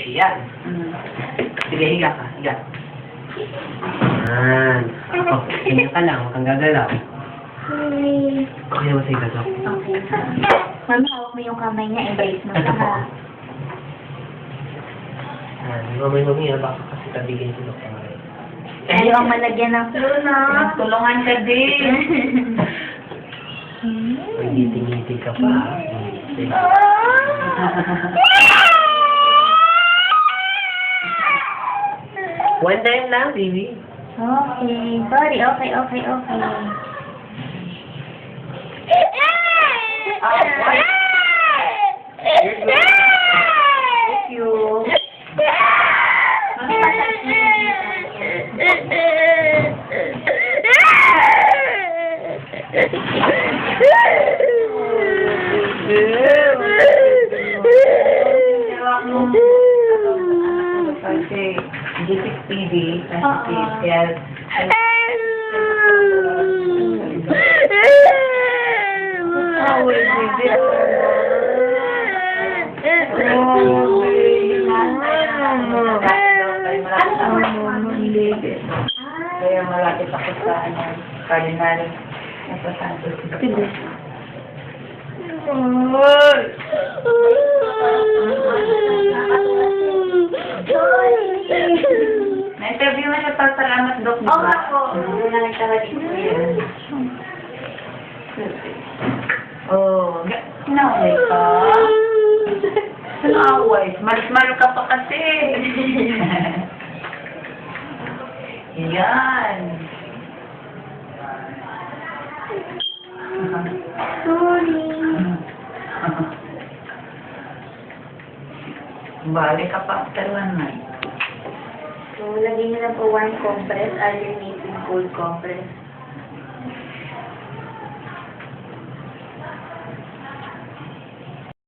Yan. Sige, higa ka. Higa. Yan. Oh, ganyan ka lang. Huwag kang gagalaw. Kaya mo sa gato. Okay. Mami, hawak mo yung kamay niya. Embrace mo Ito siya, po. ha? Yan. Mamay-mamay na baka kasi tabigin si Dr. Maray. Ayaw ang malagyan ng Luna. Tulungan ka din. Ngiti-ngiti ka pa. One time lang, baby. Okay. Sorry. Okay. Thank you. Kasi G6PD, kasi kaya kaya malapit ako sa cardinal na sa Santos. Na-interview mo siya pag salamat, Dok. Oo, ako. Wala nang tawag dito. Oh, sinaway ka? Sinaway? Malis-mal ka pa kasi. Yan. Sorry. Balik ka pa after 1 night. So, lagyan niyo na po 1 compress, alternating cold compress.